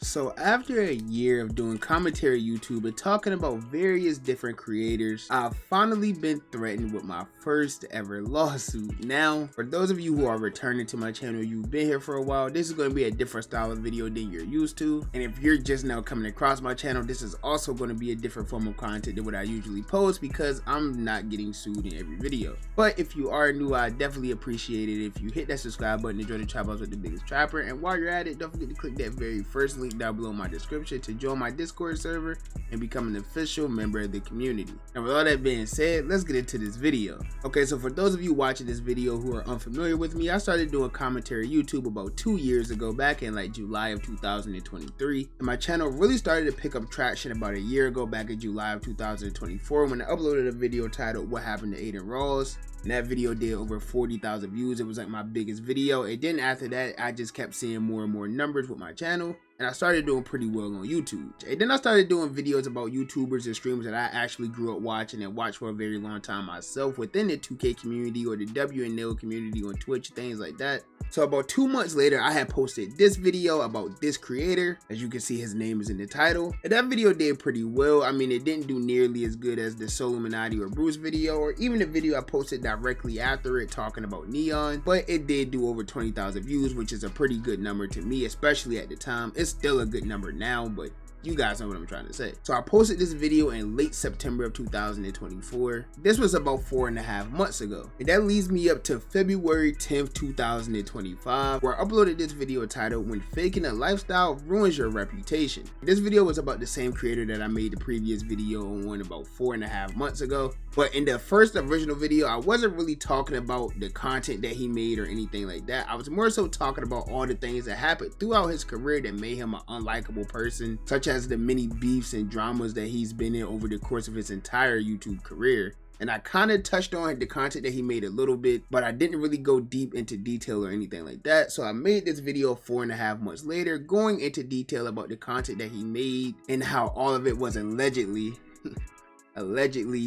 So after a year of doing commentary YouTube and talking about various different creators, I've finally been threatened with my first ever lawsuit. Now, for those of you who are returning to my channel, you've been here for a while, this is going to be a different style of video than you're used to. And if you're just now coming across my channel, this is also going to be a different form of content than what I usually post because I'm not getting sued in every video. But if you are new, I definitely appreciate it if you hit that subscribe button and join the Trap House with the biggest trapper. And while you're at it, don't forget to click that very first link down below in my description to join my Discord server and become an official member of the community. And with all that being said, let's get into this video. Okay, so for those of you watching this video who are unfamiliar with me, I started doing commentary YouTube about 2 years ago, back in like July of 2023. And my channel really started to pick up traction about a year ago, back in July of 2024, when I uploaded a video titled What Happened to Aiden Rawls. And that video did over 40,000 views. It was like my biggest video. And then after that, I just kept seeing more and more numbers with my channel. And I started doing pretty well on YouTube. And then I started doing videos about YouTubers and streamers that I actually grew up watching and watched for a very long time myself within the 2K community or the WNL community on Twitch, things like that. So about 2 months later, I had posted this video about this creator. As you can see, his name is in the title. And that video did pretty well. I mean, it didn't do nearly as good as the Soluminati or Bruce video, or even the video I posted directly after it talking about Neon. But it did do over 20,000 views, which is a pretty good number to me, especially at the time. It's still a good number now, but you guys know what I'm trying to say. So I posted this video in late September of 2024. This was about 4.5 months ago. And that leads me up to February 10th, 2025, where I uploaded this video titled When Faking a Lifestyle Ruins Your Reputation. This video was about the same creator that I made the previous video on about 4.5 months ago. But in the first original video, I wasn't really talking about the content that he made or anything like that. I was more so talking about all the things that happened throughout his career that made him an unlikable person, such as the many beefs and dramas that he's been in over the course of his entire YouTube career. And I kind of touched on the content that he made a little bit, but I didn't really go deep into detail or anything like that. So I made this video 4.5 months later, going into detail about the content that he made and how all of it was allegedly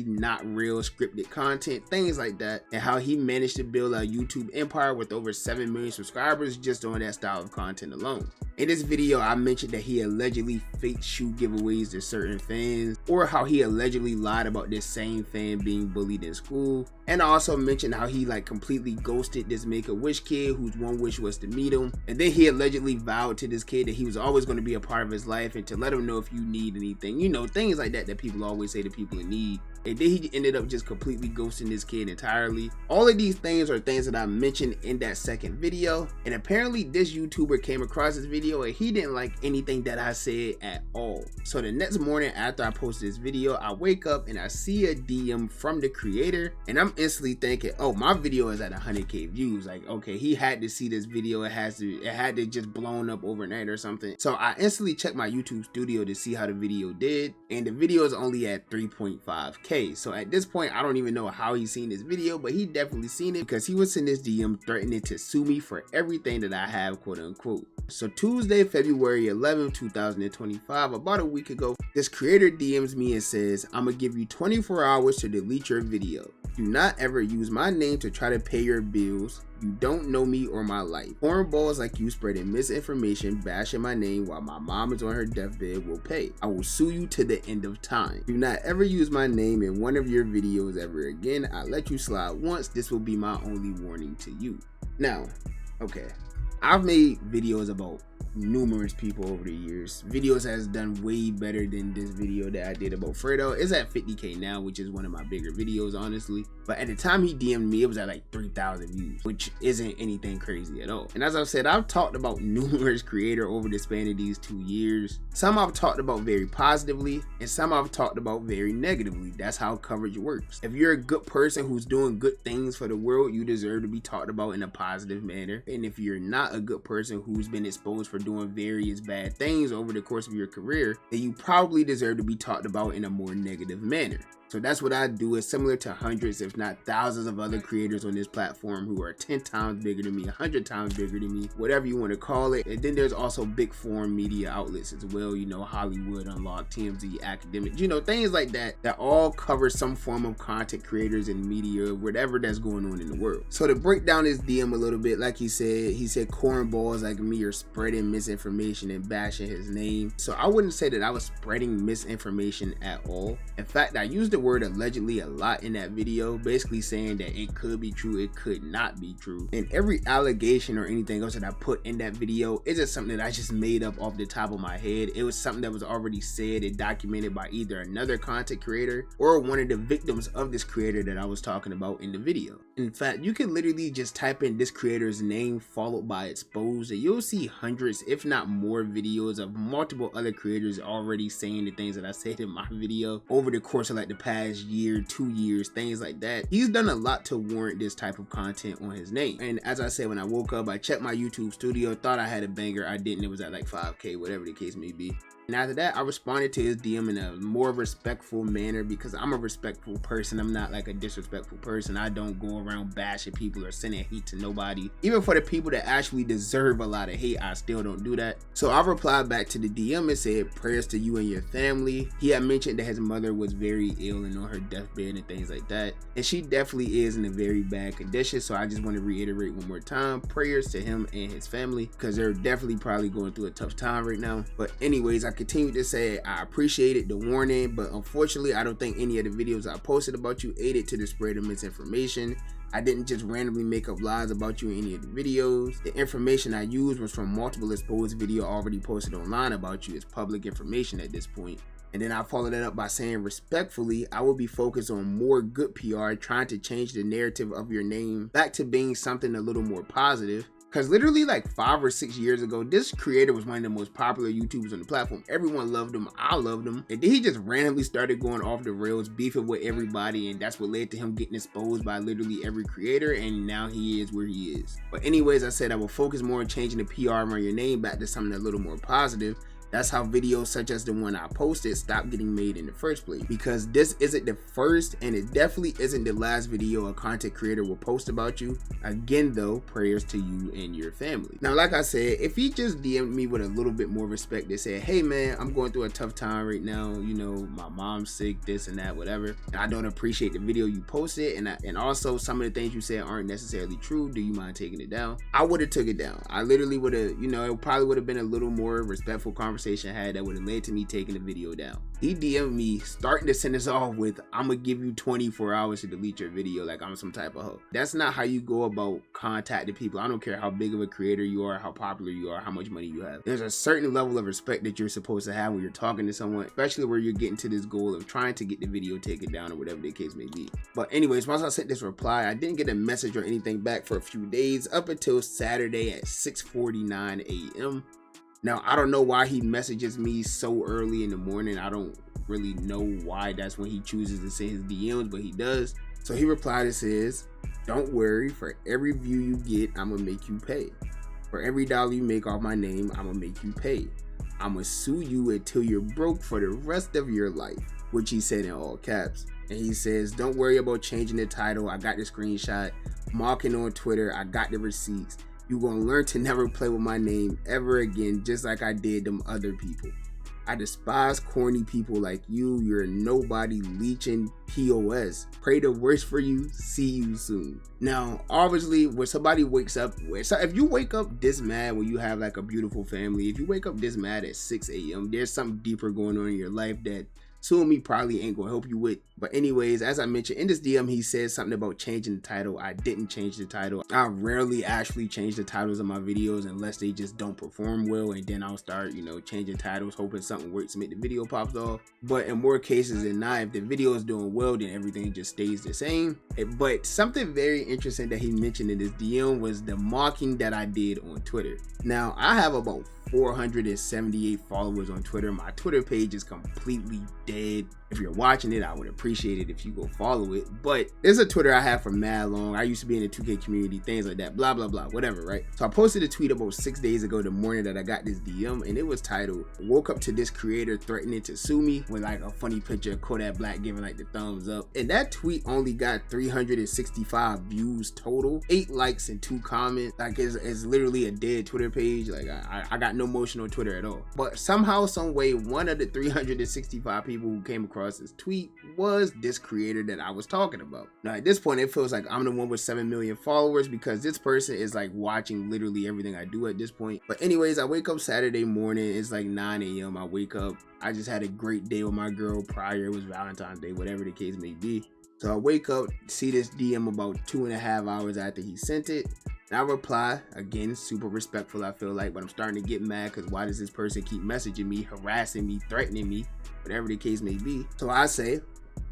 not real scripted content, things like that, and how he managed to build a YouTube empire with over 7 million subscribers just on that style of content alone. In this video, I mentioned that he allegedly faked shoe giveaways to certain fans, or how he allegedly lied about this same fan being bullied in school. And I also mentioned how he completely ghosted this Make-A-Wish kid whose one wish was to meet him. And then he allegedly vowed to this kid that he was always going to be a part of his life and to let him know if you need anything. You know, things like that people always say to people in need. And then he ended up just completely ghosting this kid entirely. All of these things are things that I mentioned in that second video. And apparently this YouTuber came across this video and he didn't like anything that I said at all. So the next morning after I posted this video, I wake up and I see a DM from the creator. And I'm instantly thinking, oh, my video is at 100K views. Like, okay, he had to see this video. It had to just blown up overnight or something. So I instantly checked my YouTube studio to see how the video did. And the video is only at 3.5K. So at this point, I don't even know how he's seen this video, but he definitely seen it because he was in this DM threatening to sue me for everything that I have, quote unquote. So Tuesday, February 11th, 2025, about a week ago, this creator DMs me and says, I'm gonna give you 24 hours to delete your video. Do not ever use my name to try to pay your bills. You don't know me or my life. Hornballs like you spreading misinformation, bashing my name while my mom is on her deathbed will pay. I will sue you to the end of time. Do not ever use my name in one of your videos ever again. I let you slide once. This will be my only warning to you. Now, okay, I've made videos about numerous people over the years. Videos has done way better than this video that I did about Fredo. It's at 50K now, which is one of my bigger videos, honestly. But at the time he DM'd me, it was at like 3,000 views, which isn't anything crazy at all. And as I've said, I've talked about numerous creators over the span of these 2 years. Some I've talked about very positively, and some I've talked about very negatively. That's how coverage works. If you're a good person who's doing good things for the world, you deserve to be talked about in a positive manner. And if you're not a good person who's been exposed for doing various bad things over the course of your career, then you probably deserve to be talked about in a more negative manner. So that's what I do. It's similar to hundreds, if not thousands of other creators on this platform who are 10 times bigger than me, 100 times bigger than me, whatever you want to call it. And then there's also big foreign media outlets as well, you know, Hollywood Unlocked, TMZ, Academic, you know, things like that, that all cover some form of content creators and media, whatever that's going on in the world. So to break down his DM a little bit, like he said cornballs like me are spreading misinformation and bashing his name. So I wouldn't say that I was spreading misinformation at all. In fact, I used the word allegedly a lot in that video, basically saying that it could be true, it could not be true. And every allegation or anything else that I put in that video isn't something that I just made up off the top of my head. It was something that was already said and documented by either another content creator or one of the victims of this creator that I was talking about in the video. In fact, you can literally just type in this creator's name followed by exposed, and you'll see hundreds, if not more, videos of multiple other creators already saying the things that I said in my video over the course of like the past year, 2 years, things like that. He's done a lot to warrant this type of content on his name. And as I said, when I woke up, I checked my YouTube studio, thought I had a banger. I didn't. It was at like 5K, whatever the case may be. And after that, I responded to his DM in a more respectful manner because I'm a respectful person. I'm not like a disrespectful person. I don't go around bashing people or sending hate to nobody. Even for the people that actually deserve a lot of hate, I still don't do that. So I replied back to the DM and said, prayers to you and your family. He had mentioned that his mother was very ill and on her deathbed and things like that. And she definitely is in a very bad condition. So I just want to reiterate one more time, prayers to him and his family because they're definitely probably going through a tough time right now. But anyways, I continue to say I appreciated the warning, but unfortunately I don't think any of the videos I posted about you aided to the spread of misinformation. I didn't just randomly make up lies about you in any of the videos. The information I used was from multiple exposed video already posted online about you. It's public information at this point. And then I followed that up by saying, respectfully, I will be focused on more good PR, trying to change the narrative of your name back to being something a little more positive. Because literally like 5 or 6 years ago, this creator was one of the most popular YouTubers on the platform. Everyone loved him. I loved him. And then he just randomly started going off the rails, beefing with everybody. And that's what led to him getting exposed by literally every creator. And now he is where he is. But anyways, I said I will focus more on changing the PR around your name back to something a little more positive. That's how videos such as the one I posted stopped getting made in the first place, because this isn't the first and it definitely isn't the last video a content creator will post about you. Again though, prayers to you and your family. Now like I said, if he just DM'd me with a little bit more respect that said, hey man, I'm going through a tough time right now, you know, my mom's sick, this and that, whatever, and I don't appreciate the video you posted, and also some of the things you said aren't necessarily true, do you mind taking it down? I would have took it down. I literally would have, you know, it probably would have been a little more respectful conversation had that would have led to me taking the video down. He DM'd me starting to send us off with, I'm gonna give you 24 hours to delete your video like I'm some type of hoe. That's not how you go about contacting people. I don't care how big of a creator you are, how popular you are, how much money you have. There's a certain level of respect that you're supposed to have when you're talking to someone, especially where you're getting to this goal of trying to get the video taken down or whatever the case may be. But anyways, once I sent this reply, I didn't get a message or anything back for a few days up until Saturday at 6:49 a.m. Now, I don't know why he messages me so early in the morning. I don't really know why that's when he chooses to send his DMs, but he does. So he replied and says, don't worry, for every view you get, I'm gonna make you pay. For every dollar you make off my name, I'm gonna make you pay. I'm gonna sue you until you're broke for the rest of your life, which he said in all caps. And he says, don't worry about changing the title. I got the screenshot. Marking on Twitter. I got the receipts. You're gonna learn to never play with my name ever again, just like I did them other people. I despise corny people like you. You're a nobody leeching POS. Pray the worst for you. See you soon. Now, obviously, when somebody wakes up, if you wake up this mad when you have like a beautiful family, if you wake up this mad at 6 a.m., there's something deeper going on in your life that soon me probably ain't gonna help you with. But anyways, as I mentioned in this DM, he said something about changing the title. I didn't change the title. I rarely actually change the titles of my videos unless they just don't perform well, and then I'll start, you know, changing titles, hoping something works to make the video pops off. But in more cases than not, if the video is doing well, then everything just stays the same. But something very interesting that he mentioned in his DM was the mocking that I did on Twitter. Now, I have about 478 followers on Twitter. My Twitter page is completely dead. If you're watching it, I would appreciate it if you go follow it. But there's a Twitter I have for mad long. I used to be in the 2K community, things like that, blah, blah, blah, whatever, right? So I posted a tweet about 6 days ago, the morning that I got this DM, and it was titled, "Woke up to this creator threatening to sue me," with like a funny picture of Kodak Black giving like the thumbs up. And that tweet only got 365 views total, 8 likes and 2 comments. Like it's literally a dead Twitter page. Like I got no motion on Twitter at all. But somehow, some way, one of the 365 people who came across this tweet was this creator that I was talking about. Now at this point, it feels like I'm the one with 7 million followers because this person is like watching literally everything I do at this point. But anyways, I wake up Saturday morning. It's like 9 a.m. I wake up. I just had a great day with my girl prior. It was Valentine's Day, whatever the case may be. So I wake up, see this DM about 2.5 hours after he sent it. And I reply, again, super respectful, I feel like, but I'm starting to get mad because why does this person keep messaging me, harassing me, threatening me, whatever the case may be. So I say,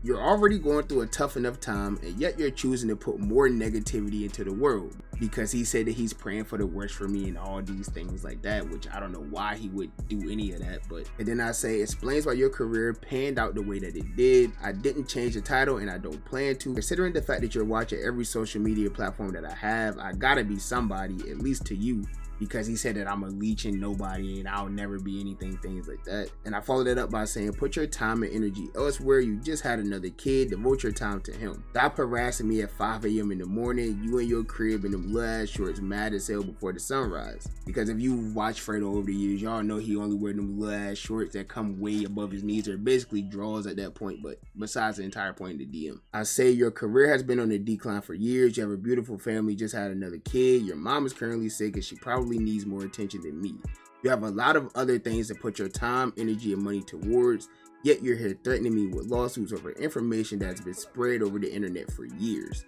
you're already going through a tough enough time, and yet you're choosing to put more negativity into the world, because he said that he's praying for the worst for me and all these things like that, which I don't know why he would do any of that. But and then I say, explains why your career panned out the way that it did. I didn't change the title and I don't plan to. Considering the fact that you're watching every social media platform that I have, I gotta be somebody, at least to you, because he said that I'm a leech and nobody and I'll never be anything, things like that. And I followed that up by saying, put your time and energy elsewhere. You just had another kid, devote your time to him. Stop harassing me at 5 a.m. in the morning, you in your crib in them little ass shorts, mad as hell before the sunrise. Because if you watch Fredo over the years, y'all know he only wear them little ass shorts that come way above his knees, or basically draws at that point, but besides the entire point of the DM. I say your career has been on a decline for years. You have a beautiful family, just had another kid. Your mom is currently sick and she probably needs more attention than me. You have a lot of other things to put your time, energy, and money towards, yet you're here threatening me with lawsuits over information that's been spread over the internet for years.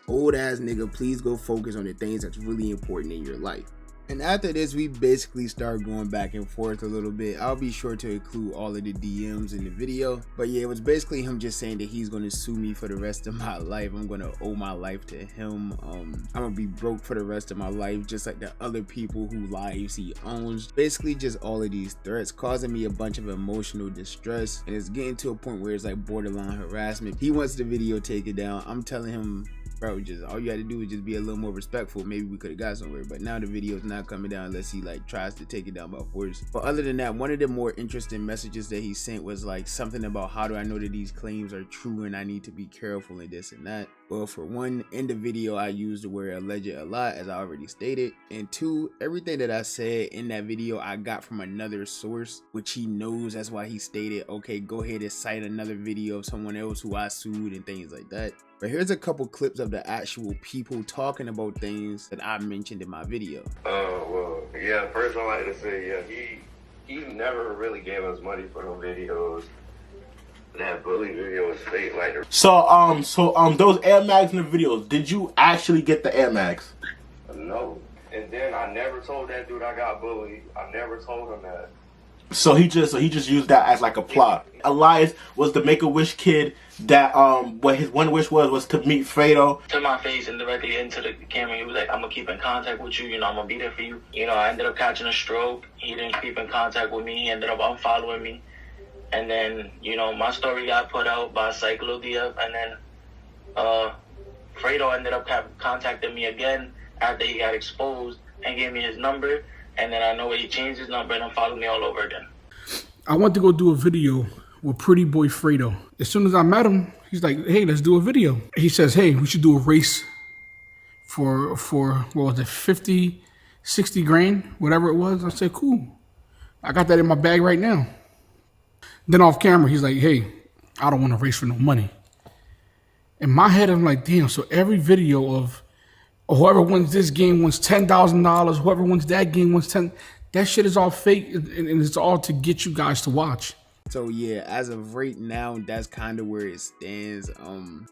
Old ass nigga, please go focus on the things that's really important in your life. And after this, we basically start going back and forth a little bit. I'll be sure to include all of the DMs in the video. But yeah, it was basically him just saying that he's going to sue me for the rest of my life. I'm going to owe my life to him. I'm going to be broke for the rest of my life, just like the other people whose lives he owns. Basically just all of these threats causing me a bunch of emotional distress. And it's getting to a point where it's like borderline harassment. He wants the video taken down. I'm telling him, bro, just all you had to do is just be a little more respectful. Maybe we could have got somewhere. But now the video is not coming down unless he like tries to take it down by force. But other than that, one of the more interesting messages that he sent was like something about, how do I know that these claims are true and I need to be careful and this and that. Well, for one, in the video I used the word alleged a lot, as I already stated. And two, everything that I said in that video I got from another source, which he knows. That's why he stated, okay, go ahead and cite another video of someone else who I sued and things like that. But here's a couple clips of the actual people talking about things that I mentioned in my video. Well, yeah, first I like to say, yeah, he never really gave us money for no videos. That bully video was fake, like. So those Air Mags in the videos, did you actually get the Air Mags? No. And then I never told that dude I got bullied. I never told him that. So he just used that as like a plot. Elias was the Make-A-Wish kid that what his one wish was to meet Fredo. To my face and directly into the camera, he was like, I'm gonna keep in contact with you, I'm gonna be there for you. I ended up catching a stroke. He didn't keep in contact with me. He ended up unfollowing me. And then, my story got put out by Cyclodia, and then Fredo ended up contacting me again after he got exposed and gave me his number. And then I know he changed his number and followed me all over again. I went to go do a video with Pretty Boy Fredo. As soon as I met him, he's like, hey, let's do a video. He says, hey, we should do a race for what was it, 50, 60 grand, whatever it was. I said, cool. I got that in my bag right now. Then off camera, he's like, hey, I don't want to race for no money. In my head, I'm like, damn, so every video of whoever wins this game wins $10,000, whoever wins that game wins 10. That shit is all fake, and it's all to get you guys to watch. So yeah, as of right now, that's kind of where it stands.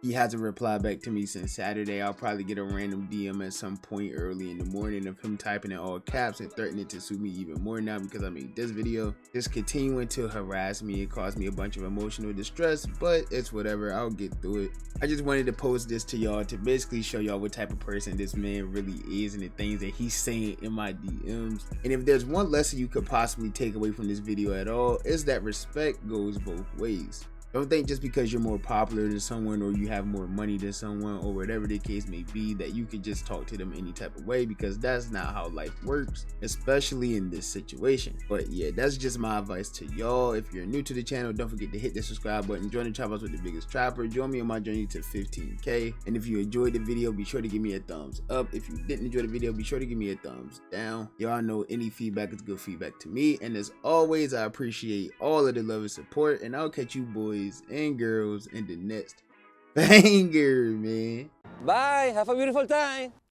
He hasn't replied back to me since Saturday. I'll probably get a random DM at some point early in the morning of him typing in all caps and threatening to sue me even more now because I made this video. Just continuing to harass me. It caused me a bunch of emotional distress, but it's whatever. I'll get through it. I just wanted to post this to y'all to basically show y'all what type of person this man really is and the things that he's saying in my DMs. And if there's one lesson you could possibly take away from this video at all, is that respect respect goes both ways. Don't think just because you're more popular than someone or you have more money than someone or whatever the case may be that you can just talk to them any type of way, because that's not how life works, especially in this situation. But yeah, that's just my advice to y'all. If you're new to the channel, don't forget to hit the subscribe button, join the Trap House with the biggest trapper, join me on my journey to 15K. And if you enjoyed the video, be sure to give me a thumbs up. If you didn't enjoy the video, be sure to give me a thumbs down. Y'all know any feedback is good feedback to me, and as always, I appreciate all of the love and support, and I'll catch you boys and girls in the next banger, man. Bye. Have a beautiful time.